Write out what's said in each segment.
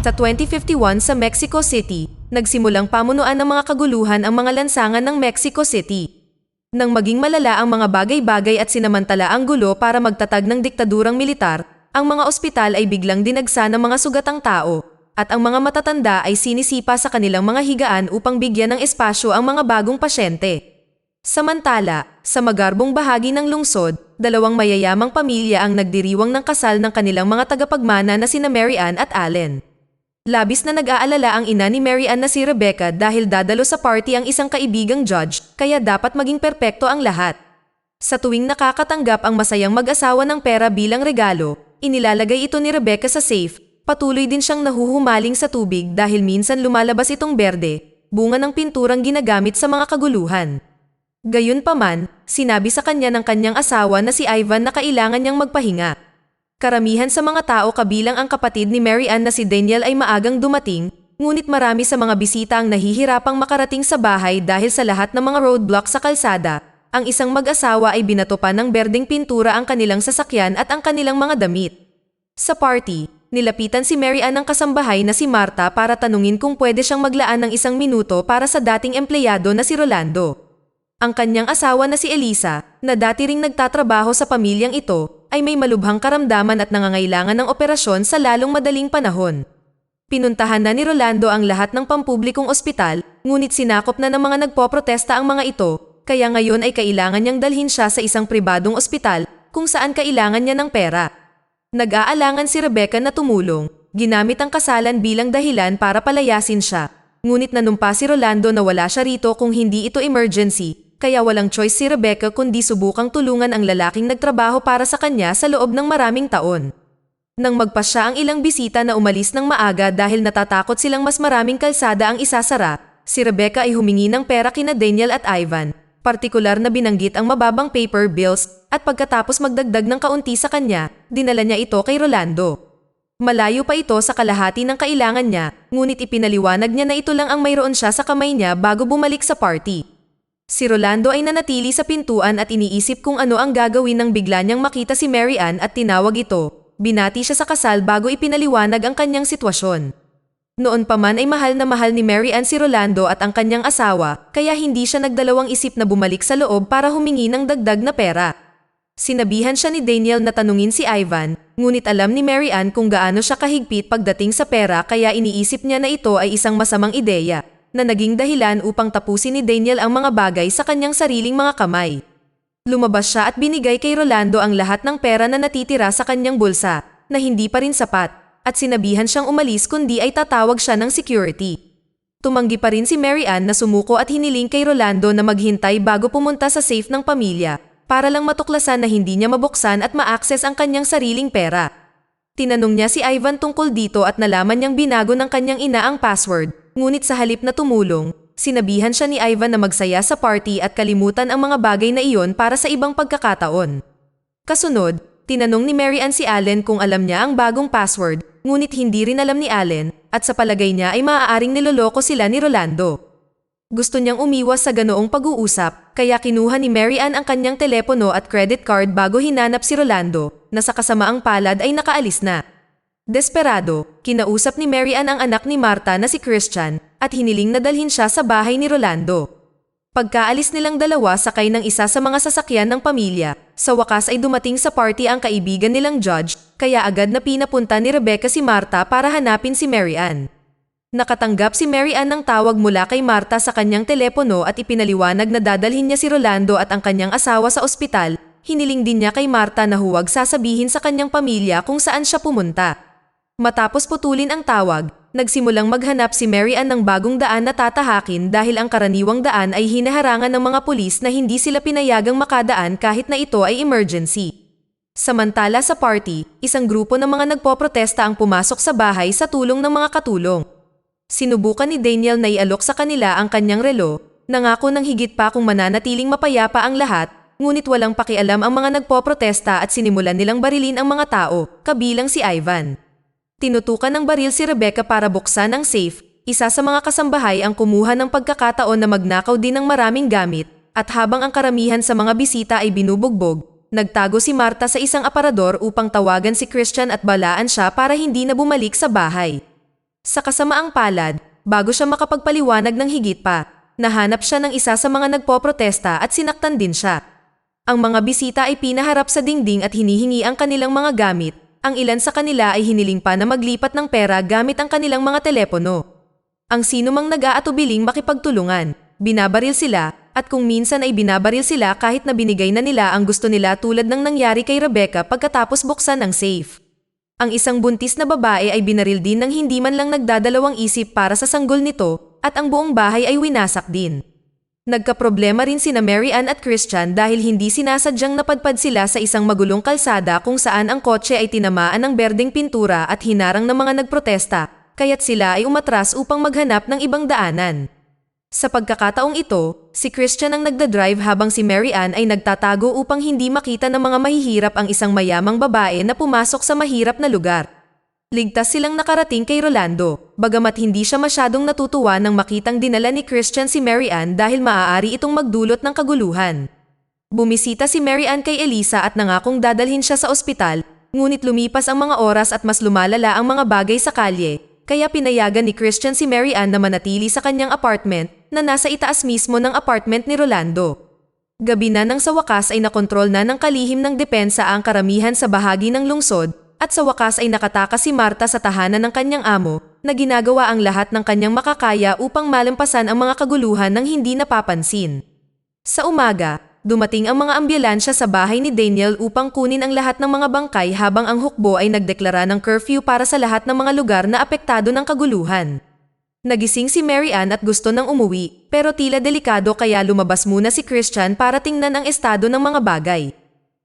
Sa 2051 sa Mexico City, nagsimulang pamunuan ng mga kaguluhan ang mga lansangan ng Mexico City. Nang maging malala ang mga bagay-bagay at sinamantala ang gulo para magtatag ng diktadurang militar, ang mga ospital ay biglang dinagsa ng mga sugatang tao, at ang mga matatanda ay sinisipa sa kanilang mga higaan upang bigyan ng espasyo ang mga bagong pasyente. Samantala, sa magarbong bahagi ng lungsod, dalawang mayayamang pamilya ang nagdiriwang ng kasal ng kanilang mga tagapagmana na sina Mary Ann at Allen. Labis na nag-aalala ang ina ni Mary Ann na si Rebecca dahil dadalo sa party ang isang kaibigang judge, kaya dapat maging perpekto ang lahat. Sa tuwing nakakatanggap ang masayang mag-asawa ng pera bilang regalo, inilalagay ito ni Rebecca sa safe. Patuloy din siyang nahuhumaling sa tubig dahil minsan lumalabas itong berde, bunga ng pinturang ginagamit sa mga kaguluhan. Gayunpaman, sinabi sa kanya ng kanyang asawa na si Ivan na kailangan niyang magpahinga. Karamihan sa mga tao kabilang ang kapatid ni Mary Ann na si Daniel ay maagang dumating, ngunit marami sa mga bisita ang nahihirapang makarating sa bahay dahil sa lahat ng mga roadblock sa kalsada. Ang isang mag-asawa ay binato pa ng berdeng pintura ang kanilang sasakyan at ang kanilang mga damit. Sa party, nilapitan si Mary Ann ng kasambahay na si Marta para tanungin kung pwede siyang maglaan ng 1 minuto para sa dating empleyado na si Rolando. Ang kanyang asawa na si Elisa, na dati ring nagtatrabaho sa pamilyang ito, ay may malubhang karamdaman at nangangailangan ng operasyon sa lalong madaling panahon. Pinuntahan na ni Rolando ang lahat ng pampublikong ospital, ngunit sinakop na ng mga nagpoprotesta ang mga ito, kaya ngayon ay kailangan niyang dalhin siya sa isang pribadong ospital kung saan kailangan niya ng pera. Nag-aalangan si Rebecca na tumulong, ginamit ang kasalan bilang dahilan para palayasin siya. Ngunit nanumpa si Rolando na wala siya rito kung hindi ito emergency, kaya walang choice si Rebecca kundi subukang tulungan ang lalaking nagtrabaho para sa kanya sa loob ng maraming taon. Nang magpasya ang ilang bisita na umalis ng maaga dahil natatakot silang mas maraming kalsada ang isasara, si Rebecca ay humingi ng pera kina Daniel at Ivan, partikular na binanggit ang mababang paper bills, at pagkatapos magdagdag ng kaunti sa kanya, dinala niya ito kay Rolando. Malayo pa ito sa kalahati ng kailangan niya, ngunit ipinaliwanag niya na ito lang ang mayroon siya sa kamay niya bago bumalik sa party. Si Rolando ay nanatili sa pintuan at iniisip kung ano ang gagawin nang bigla niyang makita si Mary Ann at tinawag ito. Binati siya sa kasal bago ipinaliwanag ang kanyang sitwasyon. Noon pa man ay mahal na mahal ni Mary Ann si Rolando at ang kanyang asawa, kaya hindi siya nagdalawang isip na bumalik sa loob para humingi ng dagdag na pera. Sinabihan siya ni Daniel na tanungin si Ivan, ngunit alam ni Mary Ann kung gaano siya kahigpit pagdating sa pera kaya iniisip niya na ito ay isang masamang ideya, na naging dahilan upang tapusin ni Daniel ang mga bagay sa kanyang sariling mga kamay. Lumabas siya at binigay kay Rolando ang lahat ng pera na natitira sa kanyang bulsa, na hindi pa rin sapat, at sinabihan siyang umalis kundi ay tatawag siya ng security. Tumanggi pa rin si Mary Ann na sumuko at hiniling kay Rolando na maghintay bago pumunta sa safe ng pamilya, para lang matuklasan na hindi niya mabuksan at ma-access ang kanyang sariling pera. Tinanong niya si Ivan tungkol dito at nalaman niyang binago ng kanyang ina ang password, ngunit sa halip na tumulong, sinabihan siya ni Ivan na magsaya sa party at kalimutan ang mga bagay na iyon para sa ibang pagkakataon. Kasunod, tinanong ni Mary Ann si Allen kung alam niya ang bagong password, ngunit hindi rin alam ni Allen, at sa palagay niya ay maaaring niloloko sila ni Rolando. Gusto niyang umiwas sa ganoong pag-uusap, kaya kinuha ni Mary Ann ang kanyang telepono at credit card bago hinanap si Rolando, na sa kasamaang palad ay nakaalis na. Desperado, kinausap ni Mary Ann ang anak ni Marta na si Christian, at hiniling na dalhin siya sa bahay ni Rolando. Pagkaalis nilang dalawa sakay ng isa sa mga sasakyan ng pamilya, sa wakas ay dumating sa party ang kaibigan nilang judge, kaya agad na pinapunta ni Rebecca si Marta para hanapin si Mary Ann. Nakatanggap si Mary Ann ng tawag mula kay Marta sa kanyang telepono at ipinaliwanag na dadalhin niya si Rolando at ang kanyang asawa sa ospital. Hiniling din niya kay Marta na huwag sasabihin sa kanyang pamilya kung saan siya pumunta. Matapos putulin ang tawag, nagsimulang maghanap si Mary Ann ng bagong daan na tatahakin dahil ang karaniwang daan ay hinaharangan ng mga pulis na hindi sila pinayagang makadaan kahit na ito ay emergency. Samantala sa party, isang grupo ng mga nagpoprotesta ang pumasok sa bahay sa tulong ng mga katulong. Sinubukan ni Daniel na ialok sa kanila ang kanyang relo, nangako ng higit pa kung mananatiling mapayapa ang lahat, ngunit walang pakialam ang mga nagpoprotesta at sinimulan nilang barilin ang mga tao, kabilang si Ivan. Tinutukan ng baril si Rebecca para buksan ang safe, isa sa mga kasambahay ang kumuha ng pagkakataon na magnakaw din ng maraming gamit, at habang ang karamihan sa mga bisita ay binubugbog, nagtago si Marta sa isang aparador upang tawagan si Christian at balaan siya para hindi na bumalik sa bahay. Sa kasamaang palad, bago siya makapagpaliwanag ng higit pa, nahanap siya ng isa sa mga nagpoprotesta at sinaktan din siya. Ang mga bisita ay pinaharap sa dingding at hinihingi ang kanilang mga gamit. Ang ilan sa kanila ay hiniling pa na maglipat ng pera gamit ang kanilang mga telepono. Ang sinumang nag-aatubiling makipagtulungan, binabaril sila, at kung minsan ay binabaril sila kahit na binigay na nila ang gusto nila tulad ng nangyari kay Rebecca pagkatapos buksan ang safe. Ang isang buntis na babae ay binaril din ng hindi man lang nagdadalawang isip para sa sanggol nito at ang buong bahay ay winasak din. Nagkaproblema rin sina Mary Ann at Christian dahil hindi sinasadyang napadpad sila sa isang magulong kalsada kung saan ang kotse ay tinamaan ng berdeng pintura at hinarang ng mga nagprotesta, kaya't sila ay umatras upang maghanap ng ibang daanan. Sa pagkakataong ito, si Christian ang nagdadrive habang si Mary Ann ay nagtatago upang hindi makita ng mga mahihirap ang isang mayamang babae na pumasok sa mahirap na lugar. Ligtas silang nakarating kay Rolando, bagamat hindi siya masyadong natutuwa nang makitang dinala ni Christian si Mary Ann dahil maaari itong magdulot ng kaguluhan. Bumisita si Mary Ann kay Elisa at nangakong dadalhin siya sa ospital, ngunit lumipas ang mga oras at mas lumalala ang mga bagay sa kalye, kaya pinayagan ni Christian si Mary Ann na manatili sa kanyang apartment na nasa itaas mismo ng apartment ni Rolando. Gabi na nang sa wakas ay nakontrol na ng kalihim ng depensa ang karamihan sa bahagi ng lungsod at sa wakas ay nakatakas si Marta sa tahanan ng kanyang amo na ginagawa ang lahat ng kanyang makakaya upang malampasan ang mga kaguluhan ng hindi napapansin. Sa umaga, dumating ang mga ambulansya sa bahay ni Daniel upang kunin ang lahat ng mga bangkay habang ang hukbo ay nagdeklara ng curfew para sa lahat ng mga lugar na apektado ng kaguluhan. Nagising si Mary Ann at gusto nang umuwi, pero tila delikado kaya lumabas muna si Christian para tingnan ang estado ng mga bagay.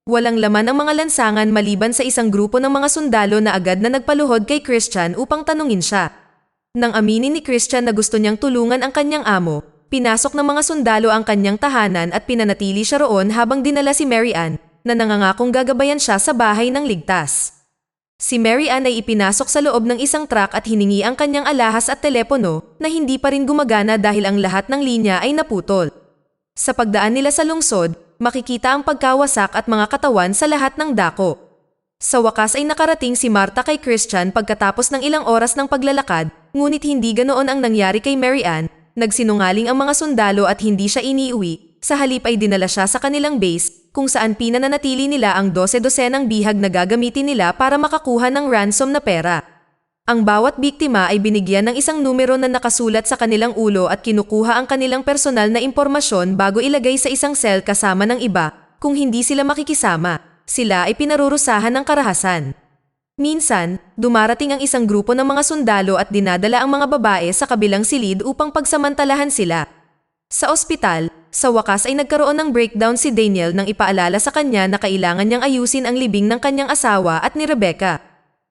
Walang laman ang mga lansangan maliban sa isang grupo ng mga sundalo na agad na nagpaluhod kay Christian upang tanungin siya. Nang aminin ni Christian na gusto niyang tulungan ang kanyang amo, pinasok ng mga sundalo ang kanyang tahanan at pinanatili siya roon habang dinala si Mary Ann na nangangakong gagabayan siya sa bahay ng ligtas. Si Mary Ann ay ipinasok sa loob ng isang truck at hiningi ang kanyang alahas at telepono na hindi pa rin gumagana dahil ang lahat ng linya ay naputol. Sa pagdaan nila sa lungsod, makikita ang pagkawasak at mga katawan sa lahat ng dako. Sa wakas ay nakarating si Marta kay Christian pagkatapos ng ilang oras ng paglalakad, ngunit hindi ganoon ang nangyari kay Mary Ann. Nagsinungaling ang mga sundalo at hindi siya iniuwi, sa halip ay dinala siya sa kanilang base kung saan pinananatili nila ang 12-dosenang bihag na gagamitin nila para makakuha ng ransom na pera. Ang bawat biktima ay binigyan ng isang numero na nakasulat sa kanilang ulo at kinukuha ang kanilang personal na impormasyon bago ilagay sa isang cell kasama ng iba. Kung hindi sila makikisama, sila ay pinarurusahan ng karahasan. Minsan, dumarating ang isang grupo ng mga sundalo at dinadala ang mga babae sa kabilang silid upang pagsamantalahan sila. Sa ospital, sa wakas ay nagkaroon ng breakdown si Daniel nang ipaalala sa kanya na kailangan niyang ayusin ang libing ng kanyang asawa at ni Rebecca.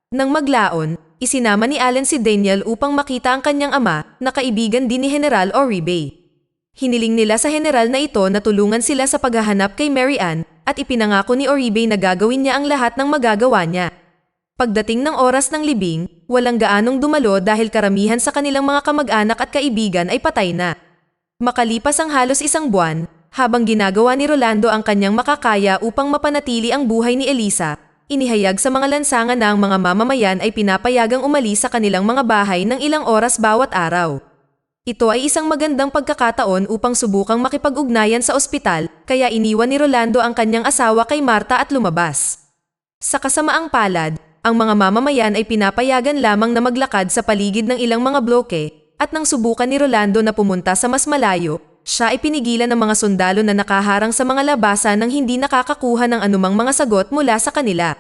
Nang maglaon, isinama ni Allen si Daniel upang makita ang kanyang ama na kaibigan din ni General Oribe. Hiniling nila sa general na ito na tulungan sila sa paghahanap kay Mary Ann at ipinangako ni Oribe na gagawin niya ang lahat ng magagawa niya. Pagdating ng oras ng libing, walang gaanong dumalo dahil karamihan sa kanilang mga kamag-anak at kaibigan ay patay na. Makalipas ang halos isang buwan, habang ginagawa ni Rolando ang kanyang makakaya upang mapanatili ang buhay ni Elisa, inihayag sa mga lansangan na ang mga mamamayan ay pinapayagang umalis sa kanilang mga bahay ng ilang oras bawat araw. Ito ay isang magandang pagkakataon upang subukang makipag-ugnayan sa ospital, kaya iniwan ni Rolando ang kanyang asawa kay Marta at lumabas. Sa kasamaang palad, ang mga mamamayan ay pinapayagan lamang na maglakad sa paligid ng ilang mga bloke, at nang subukan ni Rolando na pumunta sa mas malayo, siya ay pinigilan ng mga sundalo na nakaharang sa mga labasan nang hindi nakakakuha ng anumang mga sagot mula sa kanila.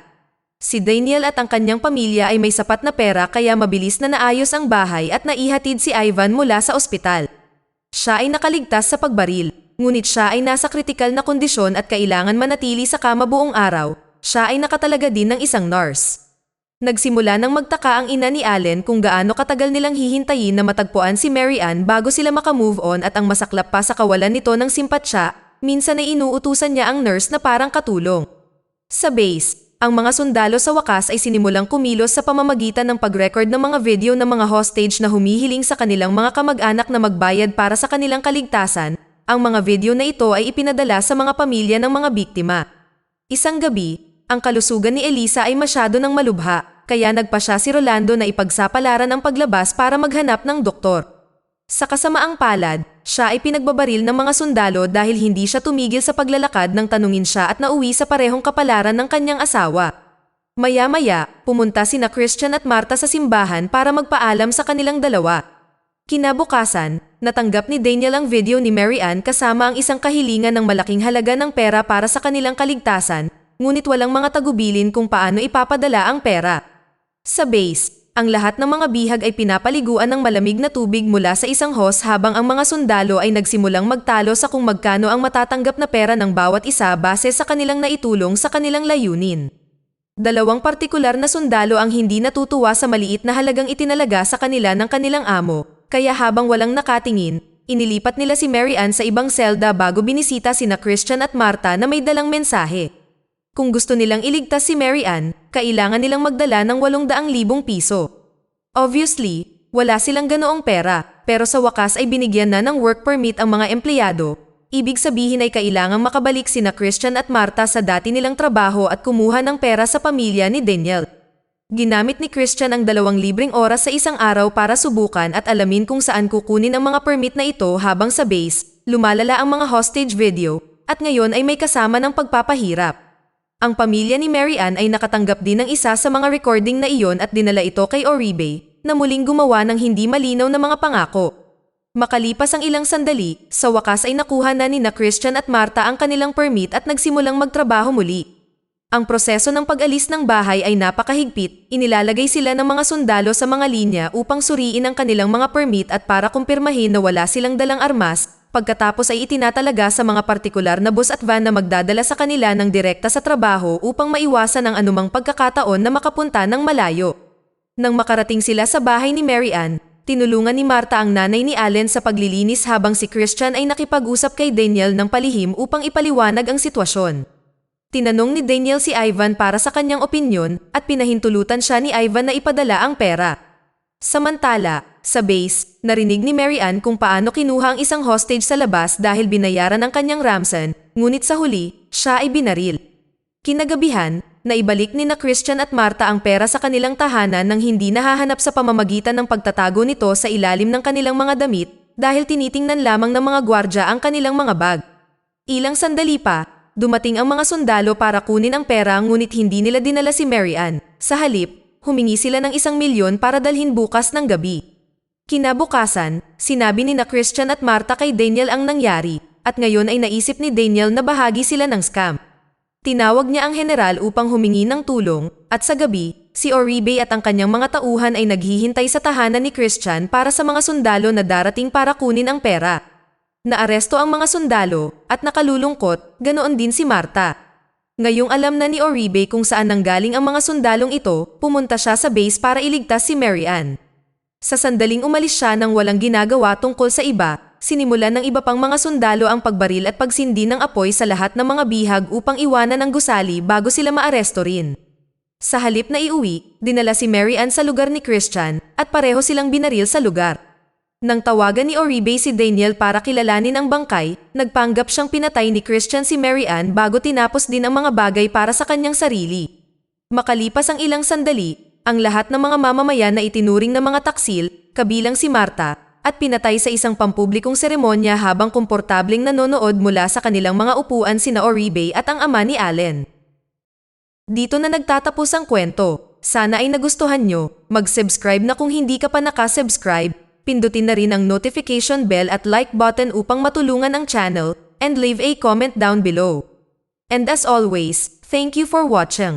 Si Daniel at ang kanyang pamilya ay may sapat na pera kaya mabilis na naayos ang bahay at naihatid si Ivan mula sa ospital. Siya ay nakaligtas sa pagbaril, ngunit siya ay nasa kritikal na kondisyon at kailangan manatili sa kama buong araw. Siya ay nakatalaga din ng isang nurse. Nagsimula nang magtaka ang ina ni Allen kung gaano katagal nilang hihintayin na matagpuan si Mary Ann bago sila makamove on at ang masaklap pa sa kawalan nito ng simpatsya, minsan ay inuutusan niya ang nurse na parang katulong. Sa base, ang mga sundalo sa wakas ay sinimulang kumilos sa pamamagitan ng pag-record ng mga video ng mga hostage na humihiling sa kanilang mga kamag-anak na magbayad para sa kanilang kaligtasan. Ang mga video na ito ay ipinadala sa mga pamilya ng mga biktima. Isang gabi, ang kalusugan ni Elisa ay masyado nang malubha, kaya nagpasya si Rolando na ipagsapalaran ang paglabas para maghanap ng doktor. Sa kasamaang palad, siya ay pinagbabaril ng mga sundalo dahil hindi siya tumigil sa paglalakad nang tanungin siya at nauwi sa parehong kapalaran ng kanyang asawa. Maya-maya, pumunta sina Christian at Marta sa simbahan para magpaalam sa kanilang dalawa. Kinabukasan, natanggap ni Daniel ang video ni Mary Ann kasama ang isang kahilingan ng malaking halaga ng pera para sa kanilang kaligtasan, ngunit walang mga tagubilin kung paano ipapadala ang pera. Sa base, ang lahat ng mga bihag ay pinapaliguan ng malamig na tubig mula sa isang hose habang ang mga sundalo ay nagsimulang magtalo sa kung magkano ang matatanggap na pera ng bawat isa base sa kanilang naitulong sa kanilang layunin. Dalawang partikular na sundalo ang hindi natutuwa sa maliit na halagang itinalaga sa kanila ng kanilang amo, kaya habang walang nakatingin, inilipat nila si Mary Ann sa ibang selda bago binisita sina Christian at Marta na may dalang mensahe. Kung gusto nilang iligtas si Mary Ann, kailangan nilang magdala ng 800,000 piso. Obviously, wala silang ganoong pera, pero sa wakas ay binigyan na ng work permit ang mga empleyado. Ibig sabihin ay kailangang makabalik sina Christian at Marta sa dati nilang trabaho at kumuha ng pera sa pamilya ni Daniel. Ginamit ni Christian ang 2 libreng oras sa isang araw para subukan at alamin kung saan kukunin ang mga permit na ito habang sa base, lumalala ang mga hostage video, at ngayon ay may kasama ng pagpapahirap. Ang pamilya ni Mary Ann ay nakatanggap din ng isa sa mga recording na iyon at dinala ito kay Oribe, na muling gumawa ng hindi malinaw na mga pangako. Makalipas ang ilang sandali, sa wakas ay nakuha na ni Christian at Marta ang kanilang permit at nagsimulang magtrabaho muli. Ang proseso ng pag-alis ng bahay ay napakahigpit, inilalagay sila ng mga sundalo sa mga linya upang suriin ang kanilang mga permit at para kumpirmahin na wala silang dalang armas. Pagkatapos ay itinatalaga sa mga partikular na bus at van na magdadala sa kanila ng direkta sa trabaho upang maiwasan ang anumang pagkakataon na makapunta ng malayo. Nang makarating sila sa bahay ni Mary Ann, tinulungan ni Marta ang nanay ni Allen sa paglilinis habang si Christian ay nakipag-usap kay Daniel ng palihim upang ipaliwanag ang sitwasyon. Tinanong ni Daniel si Ivan para sa kanyang opinyon at pinahintulutan siya ni Ivan na ipadala ang pera. Samantala, sa base, narinig ni Mary Ann kung paano kinuha ang isang hostage sa labas dahil binayaran ang kanyang ransom, ngunit sa huli, siya ay binaril. Kinagabihan, naibalik ni Christian at Marta ang pera sa kanilang tahanan nang hindi nahahanap sa pamamagitan ng pagtatago nito sa ilalim ng kanilang mga damit dahil tinitingnan lamang ng mga gwardya ang kanilang mga bag. Ilang sandali pa, dumating ang mga sundalo para kunin ang pera ngunit hindi nila dinala si Mary Ann. Sa halip, humingi sila ng 1,000,000 para dalhin bukas ng gabi. Kinabukasan, sinabi ni Christian at Marta kay Daniel ang nangyari, at ngayon ay naisip ni Daniel na bahagi sila ng scam. Tinawag niya ang general upang humingi ng tulong, at sa gabi, si Oribe at ang kanyang mga tauhan ay naghihintay sa tahanan ni Christian para sa mga sundalo na darating para kunin ang pera. Naaresto ang mga sundalo, at nakalulungkot, ganoon din si Marta. Ngayong alam na ni Oribe kung saan nanggaling ang mga sundalong ito, pumunta siya sa base para iligtas si Mary Ann. Sa sandaling umalis siya nang walang ginagawa tungkol sa iba, sinimulan ng iba pang mga sundalo ang pagbaril at pagsindi ng apoy sa lahat ng mga bihag upang iwanan ang gusali bago sila maaresto rin. Sa halip na iuwi, dinala si Mary Ann sa lugar ni Christian at pareho silang binaril sa lugar. Nang tawagan ni Oribe si Daniel para kilalanin ang bangkay, nagpanggap siyang pinatay ni Christian si Mary Ann bago tinapos din ang mga bagay para sa kanyang sarili. Makalipas ang ilang sandali, ang lahat ng mga mamamayan na itinuring na mga taksil, kabilang si Marta, at pinatay sa isang pampublikong seremonya habang komportableng nanonood mula sa kanilang mga upuan sina Oribe at ang ama ni Allen. Dito na nagtatapos ang kwento. Sana ay nagustuhan nyo. Mag-subscribe na kung hindi ka pa nakasubscribe. Pindutin na rin ang notification bell at like button upang matulungan ang channel, and leave a comment down below. And as always, thank you for watching.